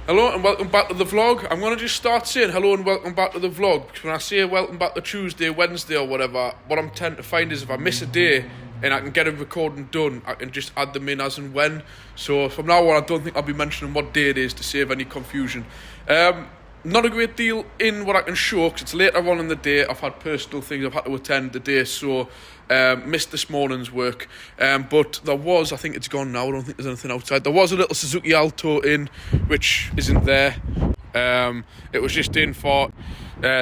Hello and welcome back to the vlog. I'm going to just start saying hello and welcome back to the vlog. Because when I say welcome back to Tuesday, Wednesday or whatever, what I'm tending to find is if I miss a day and I can get a recording done, I can just add them in as and when. So from now on, I don't think I'll be mentioning what day it is to save any confusion. Not a great deal in what I can show because it's later on in the day. I've had personal things I've had to attend today, so missed this morning's work. But there was, I think it's gone now, I don't think there's anything outside. There was a little Suzuki Alto in, which isn't there. It was just in for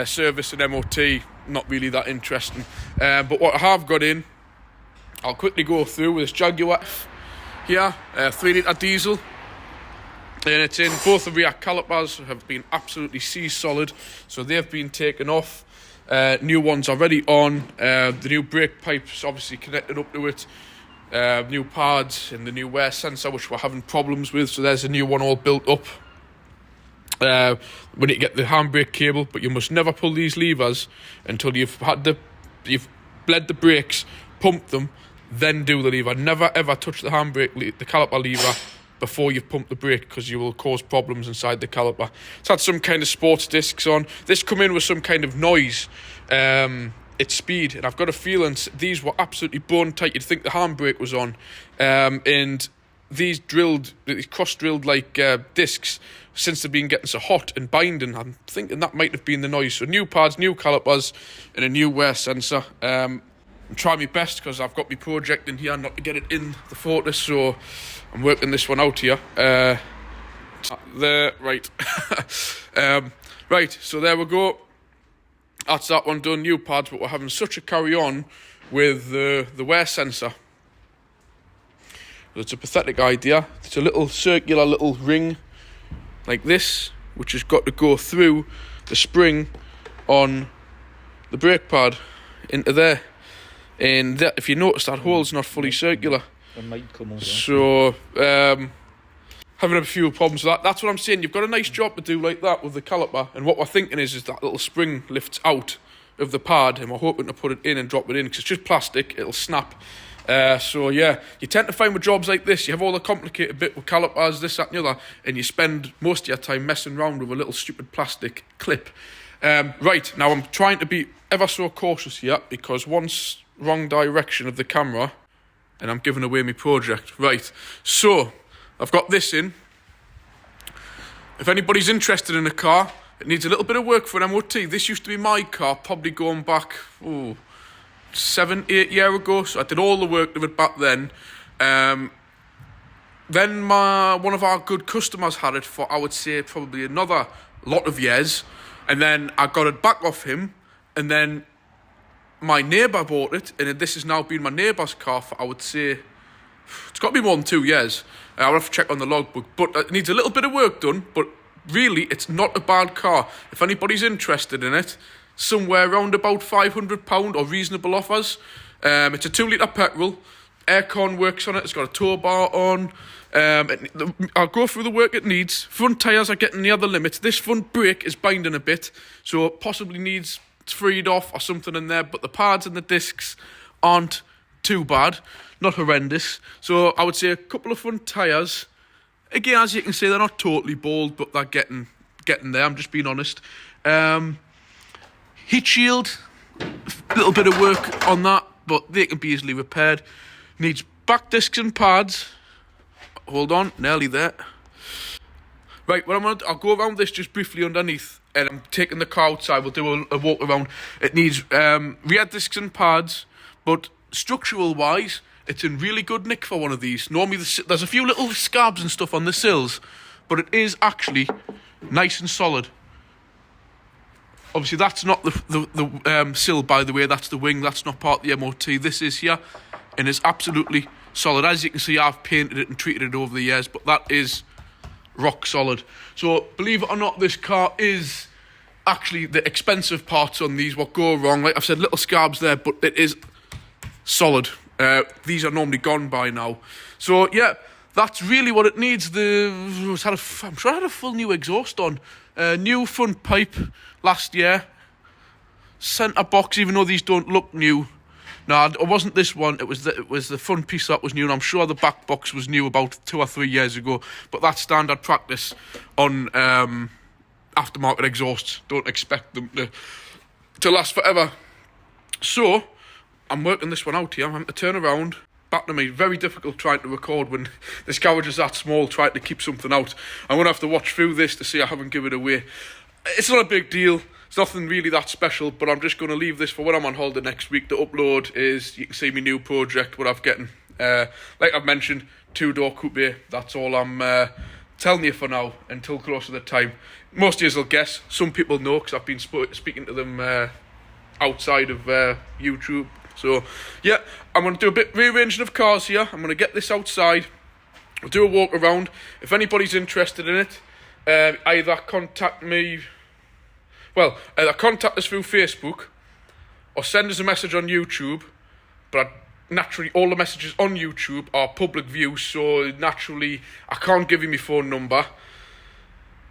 service and MOT, not really that interesting. But what I have got in, I'll quickly go through with this Jaguar F here, 3 litre diesel. And it's in, both the rear calipers have been absolutely sea-solid, so they've been taken off. New ones already on. The new brake pipes obviously connected up to it. New pads and the new wear sensor, which we're having problems with, so there's a new one all built up. We need to get the handbrake cable, but you must never pull these levers until you've bled the brakes, pumped them, then do the lever. Never ever touch the handbrake, the caliper lever, before you've pumped the brake, because you will cause problems inside the caliper. It's had some kind of sports discs on. This come in with some kind of noise. It's speed, and I've got a feeling these were absolutely bone tight. You'd think the handbrake was on. And these cross-drilled like discs, since they've been getting so hot and binding, I'm thinking that might have been the noise. So new pads, new calipers, and a new wear sensor. I'm trying my best because I've got my project in here not to get it in the Fortis, so I'm working this one out here. Right. Right, so there we go. That's that one done, new pads, but we're having such a carry on with the wear sensor. It's a pathetic idea. It's a little circular little ring like this, which has got to go through the spring on the brake pad into there. And that, if you notice, that hole's not fully circular. It might come over. So, having a few problems with that. That's what I'm saying. You've got a nice job to do like that with the caliper. And what we're thinking is that little spring lifts out of the pad, and we're hoping to put it in and drop it in, because it's just plastic. It'll snap. So, yeah, you tend to find with jobs like this, you have all the complicated bit with calipers, this, that, and the other, and you spend most of your time messing around with a little stupid plastic clip. Right, now I'm trying to be ever so cautious here, because once wrong direction of the camera, and I'm giving away my project. Right, so I've got this in. If anybody's interested in a car, it needs a little bit of work for an MOT. This used to be my car, probably going back 7-8 years ago, so I did all the work of it back then. Then one of our good customers had it for, I would say, probably another lot of years, and then I got it back off him, and then my neighbour bought it, and this has now been my neighbour's car for, I would say, it's got to be more than 2 years. I'll have to check on the logbook, but it needs a little bit of work done, but really, it's not a bad car. If anybody's interested in it, somewhere around about £500 or reasonable offers. It's a 2 litre petrol, aircon works on it, it's got a tow bar on. I'll go through the work it needs. Front tyres are getting near the limit. This front brake is binding a bit, so it possibly needs freed off or something in there, but the pads and the discs aren't too bad, not horrendous. So I would say a couple of front tyres. Again, as you can see, they're not totally bald, but they're getting there, I'm just being honest. Heat shield, a little bit of work on that, but they can be easily repaired. Needs back discs and pads. Hold on, nearly there. Right, what I'm going to do, I'll go around this just briefly underneath, and I'm taking the car outside. We'll do a walk around. It needs rear discs and pads, but structural-wise, it's in really good nick for one of these. Normally, there's a few little scabs and stuff on the sills, but it is actually nice and solid. Obviously, that's not the sill, by the way. That's the wing. That's not part of the MOT. This is here, and it's absolutely solid. As you can see, I've painted it and treated it over the years, but that is rock solid. So, believe it or not, this car is actually the expensive parts on these. What go wrong? Like I've said, little scabs there, but it is solid. These are normally gone by now. So, yeah, that's really what it needs. I'm sure I had a full new exhaust on. New front pipe last year. Centre box, even though these don't look new. No, it wasn't this one. It was the front piece that was new, and I'm sure the back box was new about 2 or 3 years ago. But that's standard practice on aftermarket exhausts. Don't expect them to last forever. So I'm working this one out here. I'm having to turn around. Back to me. Very difficult trying to record when this garage is that small, trying to keep something out. I'm going to have to watch through this to see I haven't given it away. It's not a big deal. It's nothing really that special, but I'm just going to leave this for when I'm on holiday next week. The upload is, you can see my new project, what I've getting. Like I've mentioned, 2-door coupe. That's all I'm telling you for now, until close to the time. Most of you will guess. Some people know, because I've been speaking to them outside of YouTube. So, yeah, I'm going to do a bit rearranging of cars here. I'm going to get this outside. We'll do a walk around. If anybody's interested in it, either contact me... Well, either contact us through Facebook or send us a message on YouTube. But naturally, all the messages on YouTube are public view, so naturally, I can't give you my phone number.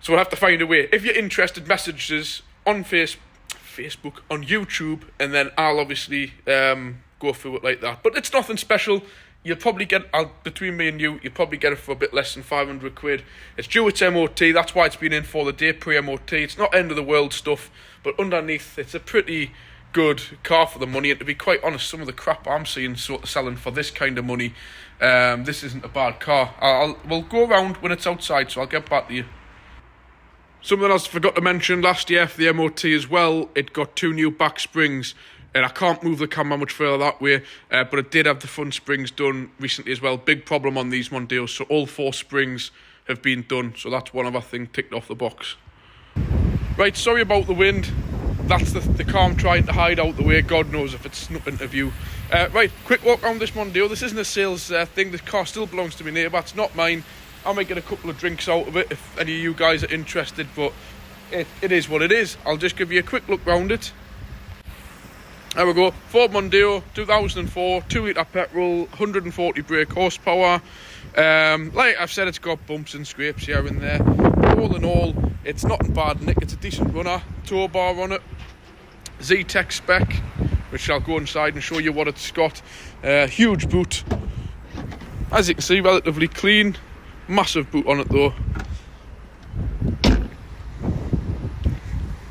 So we'll have to find a way. If you're interested, messages on Facebook, on YouTube, and then I'll obviously go through it like that. But it's nothing special. You'll probably get, between me and you, you'll probably get it for a bit less than 500 quid. It's due its MOT, that's why it's been in for the day pre-MOT. It's not end of the world stuff, but underneath, it's a pretty good car for the money. And to be quite honest, some of the crap I'm seeing sort of selling for this kind of money, this isn't a bad car. We'll go around when it's outside, so I'll get back to you. Something else I forgot to mention, last year for the MOT as well, it got 2 new back springs. And I can't move the camera much further that way, but it did have the front springs done recently as well. Big problem on these Mondeos, so all 4 springs have been done. So that's one of our things ticked off the box. Right, sorry about the wind. That's the car I'm trying to hide out the way. God knows if it's snupping to view. Right, quick walk around this Mondeo. This isn't a sales thing. This car still belongs to my neighbour. It's not mine. I might get a couple of drinks out of it if any of you guys are interested, but it is what it is. I'll just give you a quick look round it. There we go, Ford Mondeo, 2004, 2-litre petrol, 140 brake horsepower. Like I've said, it's got bumps and scrapes here and there. All in all, it's not bad, Nick. It's a decent runner. Tow bar on it. Z-Tech spec, which I'll go inside and show you what it's got. Huge boot. As you can see, relatively clean. Massive boot on it though.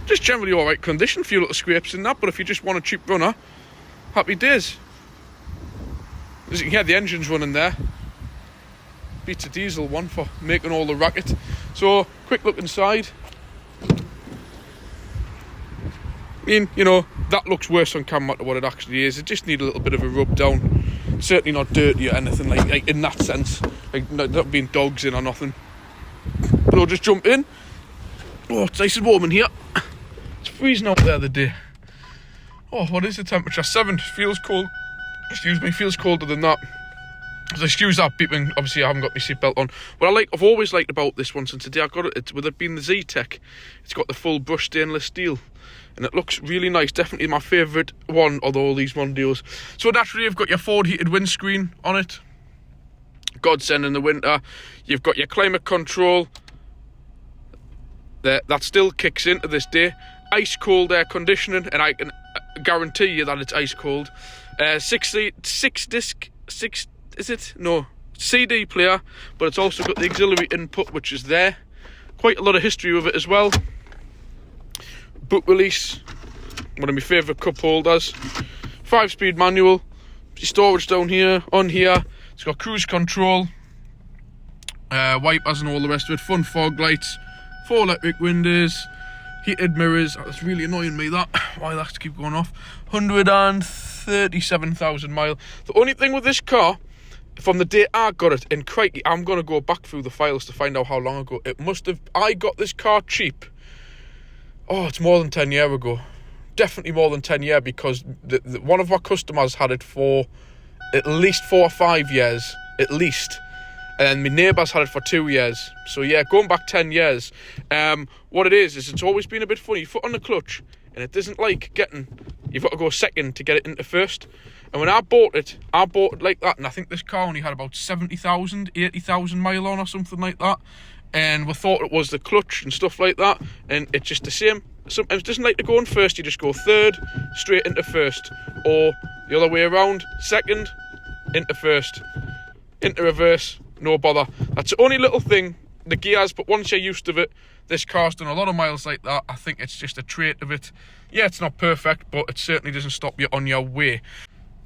Just generally alright condition, few little scrapes in that, but if you just want a cheap runner, happy days. As you can hear, the engine's running there. Beats a diesel one for making all the racket. So, quick look inside. I mean, you know, that looks worse on camera than what it actually is. It just needs a little bit of a rub down. Certainly not dirty or anything like in that sense. Like not being dogs in or nothing. But I'll just jump in. Oh, it's nice and warm in here. It's freezing out there the day. Oh, what is the temperature? 7. Feels cold. Excuse me, feels colder than that. So excuse that beeping. Obviously, I haven't got my seatbelt on. What I've always liked about this one since the day I got it, with it being the Z-Tech, it's got the full brushed stainless steel. And it looks really nice. Definitely my favourite one of all these Mondeos. So naturally, you've got your Ford heated windscreen on it. Godsend in the winter. You've got your climate control. That still kicks in to this day. Ice cold air conditioning, and I can guarantee you that it's ice cold. 6-disc, is it? No, CD player, but it's also got the auxiliary input, which is there. Quite a lot of history with it as well. Book release, one of my favourite cup holders. 5-speed manual. Storage down here, on here. It's got cruise control, wipers and all the rest of it. Front fog lights. 4 electric windows, heated mirrors. That's really annoying me, that. Why that keep going off. 137,000 miles. The only thing with this car, from the day I got it, and crikey, I'm going to go back through the files to find out how long ago. It must have, I got this car cheap. Oh, it's more than 10 years ago. Definitely more than 10 years, because one of our customers had it for at least 4 or 5 years, at least. And my neighbours had it for 2 years. So yeah, going back 10 years. What it is it's always been a bit funny. Foot on the clutch, and it doesn't like getting... You've got to go second to get it into first. And when I bought it like that. And I think this car only had about 70,000, 80,000 miles on or something like that. And we thought it was the clutch and stuff like that. And it's just the same. sometimes doesn't like to go in first. You just go third, straight into first. Or the other way around, second, into first. Into reverse, no bother. That's the only little thing, the gears, but once you're used to it, this car's done a lot of miles like that. I think it's just a trait of it. Yeah, it's not perfect, but it certainly doesn't stop you on your way.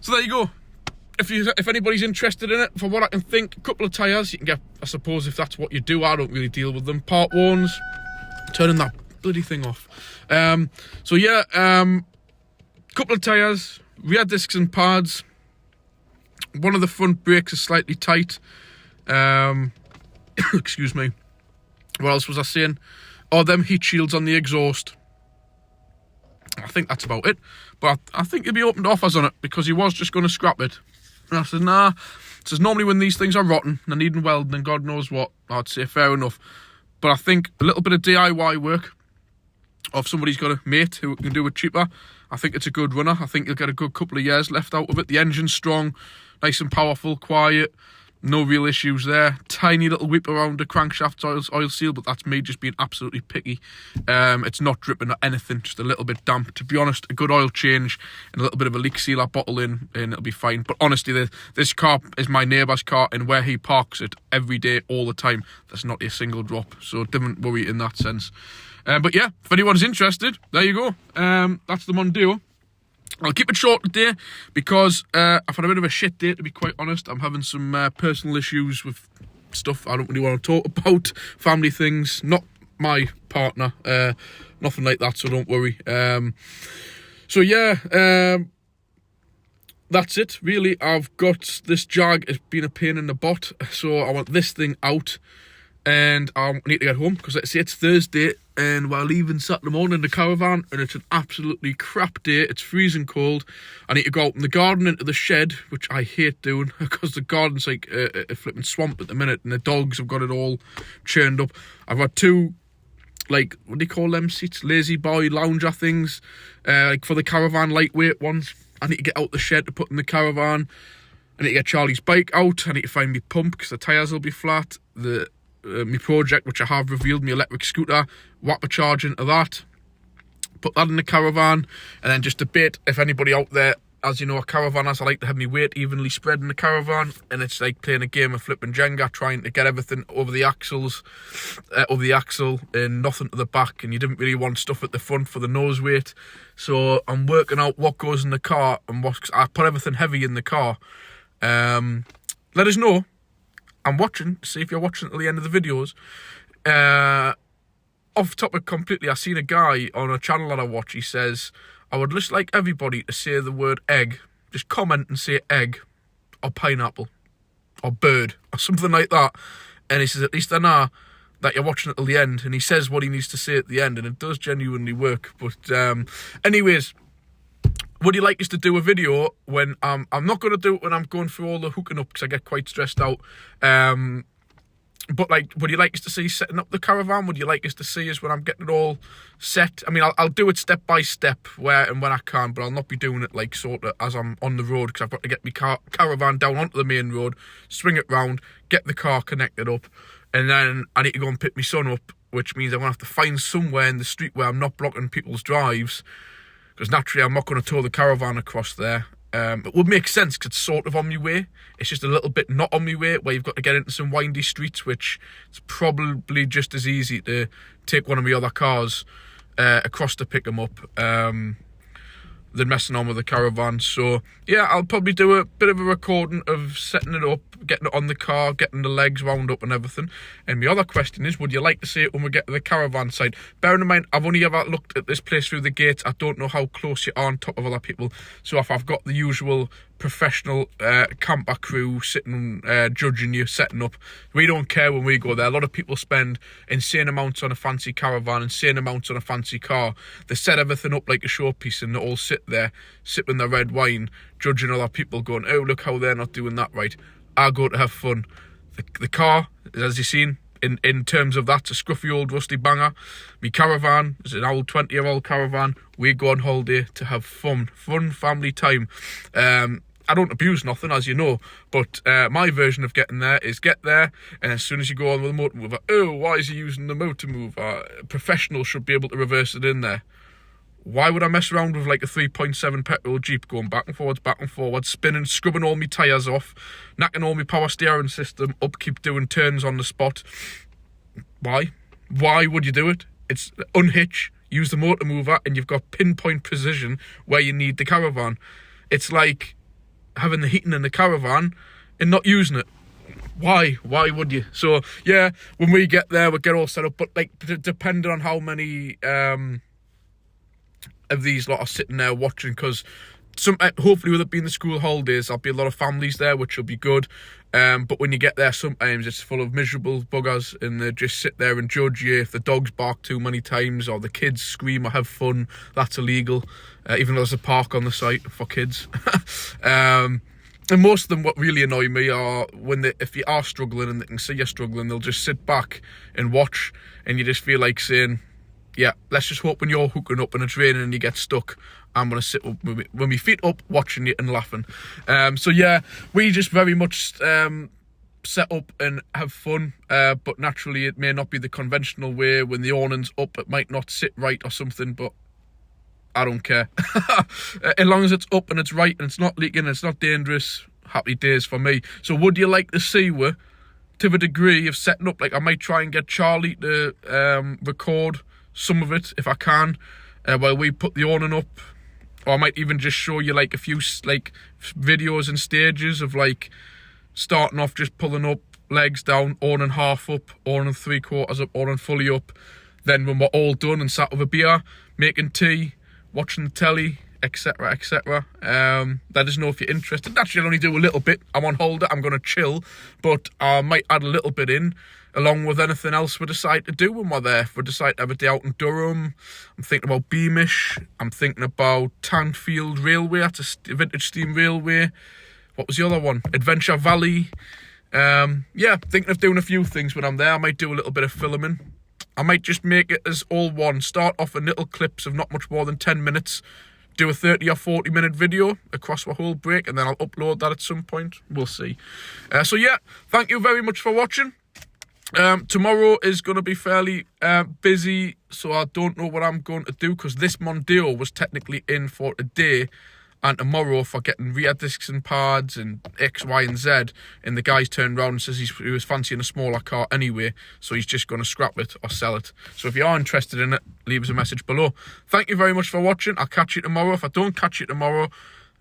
So there you go. If anybody's interested in it, for what I can think, a couple of tyres you can get, I suppose, if that's what you do. I don't really deal with them. Part ones, turning that bloody thing off. So yeah, couple of tyres, rear discs and pads. One of the front brakes is slightly tight. Excuse me. What else was I saying? Oh, them heat shields on the exhaust. I think that's about it. But I think he'll be open to offers on it, because he was just going to scrap it. And I said, nah. Says normally when these things are rotten and needing welding and God knows what, I'd say fair enough. But I think a little bit of DIY work, or if somebody's got a mate who can do it cheaper, I think it's a good runner. I think you'll get a good couple of years left out of it. The engine's strong, nice and powerful, quiet. No real issues there. Tiny little whip around the crankshaft's oil seal, but that's me just being absolutely picky. It's not dripping or anything, just a little bit damp. To be honest, a good oil change and a little bit of a leak sealer bottle in, and it'll be fine. But honestly, this car is my neighbour's car, and where he parks it every day, all the time, there's not a single drop. So don't worry in that sense. But yeah, if anyone's interested, there you go. That's the Mondeo. I'll keep it short today because I've had a bit of a shit day, to be quite honest. I'm having some personal issues with stuff I don't really want to talk about, family things, not my partner, nothing like that, so don't worry. So yeah, that's it, really. I've got this Jag, it's been a pain in the butt, so I want this thing out, and I need to get home, because let's say it's Thursday, and we're leaving Saturday morning in the caravan, and it's an absolutely crap day. It's freezing cold. I need to go out in the garden into the shed, which I hate doing, because the garden's like a flipping swamp at the minute, and the dogs have got it all churned up. I've got two, like, what do you call them seats? Lazy boy lounger things, like for the caravan, lightweight ones. I need to get out the shed to put in the caravan. I need to get Charlie's bike out. I need to find my pump, because the tyres will be flat. My project, which I have revealed, my electric scooter, whap a charge into that, put that in the caravan, and then just debate if anybody out there, as you know, a caravan, as I like to have my weight evenly spread in the caravan, and it's like playing a game of flipping Jenga, trying to get everything over the axle, and nothing to the back, and you didn't really want stuff at the front for the nose weight. So I'm working out what goes in the car, and I put everything heavy in the car. Let us know. I'm watching, see if you're watching till the end of the videos. Off topic completely, I seen a guy on a channel that I watch, he says, I would just like everybody to say the word egg. Just comment and say egg, or pineapple, or bird, or something like that. And he says, at least I know that you're watching it till the end. And he says what he needs to say at the end, and it does genuinely work. But anyways, would you like us to do a video when I'm not going to do it when I'm going through all the hooking up, because I get quite stressed out. But like, would you like us to see setting up the caravan? Would you like us to see us when I'm getting it all set? I mean, I'll do it step by step where and when I can, but I'll not be doing it like sort of as I'm on the road, because I've got to get my caravan down onto the main road, swing it round, get the car connected up, and then I need to go and pick my son up, which means I'm going to have to find somewhere in the street where I'm not blocking people's drives, because naturally I'm not going to tow the caravan across there. It would make sense because it's sort of on my way. It's just a little bit not on my way, where you've got to get into some windy streets, which it's probably just as easy to take one of my other cars across to pick them up than messing on with the caravan. So yeah, I'll probably do a bit of a recording of setting it up, getting it on the car, getting the legs wound up and everything. And my other question is, would you like to see it when we get to the caravan side? Bearing in mind, I've only ever looked at this place through the gates. I don't know how close you are on top of other people. So if I've got the usual professional camper crew sitting judging you setting up, we don't care when we go there. A lot of people spend insane amounts on a fancy caravan, insane amounts on a fancy car. They set everything up like a showpiece, and they all sit there sipping their red wine, judging other people, going, oh, look how they're not doing that right. I go to have fun. The car, as you've seen, in terms of that, it's a scruffy old rusty banger. My caravan is an old 20-year-old caravan. We go on holiday to have fun family time. I don't abuse nothing, as you know, but my version of getting there is get there, and as soon as you go on with the motor mover, oh, why is he using the motor mover? Professionals should be able to reverse it in there. Why would I mess around with like a 3.7 petrol Jeep going back and forwards, spinning, scrubbing all my tyres off, knacking all my power steering system up, keep doing turns on the spot? Why? Why would you do it? It's unhitch, use the motor mover, and you've got pinpoint precision where you need the caravan. It's like having the heating in the caravan and not using it. Why would you? So yeah, when we get there, we'll get all set up, but like depending on how many of these lot are sitting there watching, because hopefully with it being the school holidays, there'll be a lot of families there, which will be good. But when you get there, sometimes it's full of miserable buggers, and they just sit there and judge you if the dogs bark too many times or the kids scream or have fun. That's illegal, even though there's a park on the site for kids. And most of them, what really annoy me are if you are struggling and they can see you're struggling, they'll just sit back and watch, and you just feel like saying, yeah, let's just hope when you're hooking up and it's raining and you get stuck, I'm going to sit up with my feet up, watching you and laughing. So yeah, we just very much set up and have fun, but naturally it may not be the conventional way. When the awning's up, it might not sit right or something, but I don't care. As long as it's up and it's right and it's not leaking and it's not dangerous, happy days for me. So would you like to see to the degree of setting up? Like, I might try and get Charlie to record some of it if I can, while we put the awning up, or I might even just show you like a few like videos and stages of like starting off, just pulling up, legs down, awning half up, awning 3/4 up, awning fully up. Then when we're all done and sat with a beer, making tea, watching the telly, etc, etc. Let us know if you're interested. Naturally, I'll only do a little bit. I'm on holiday, I'm going to chill, but I might add a little bit in, along with anything else we decide to do when we're there. If we decide to have a day out in Durham, I'm thinking about Beamish, I'm thinking about Tanfield Railway, that's a vintage steam railway. What was the other one? Adventure Valley. Yeah, thinking of doing a few things when I'm there. I might do a little bit of filming. I might just make it as all one. Start off in little clips of not much more than 10 minutes. Do a 30 or 40 minute video across the whole break, and then I'll upload that at some point. We'll see. So yeah, thank you very much for watching. Tomorrow is going to be fairly busy, so I don't know what I'm going to do, because this Mondeo was technically in for a day and tomorrow for getting rear discs and pads and X, Y and Z, and the guy's turned around and says he was fancying a smaller car anyway, so he's just going to scrap it or sell it. So if you are interested in it, leave us a message below. Thank you very much for watching. I'll catch you tomorrow. If I don't catch you tomorrow,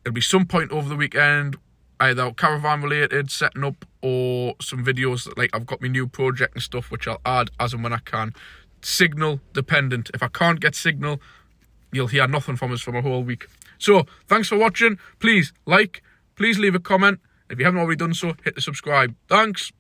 it'll be some point over the weekend, either caravan related, setting up, or some videos that, like, I've got my new project and stuff, which I'll add as and when I can. Signal dependent. If I can't get signal, you'll hear nothing from us for a whole week. So thanks for watching. Please like, please leave a comment. If you haven't already done so, hit the subscribe. Thanks.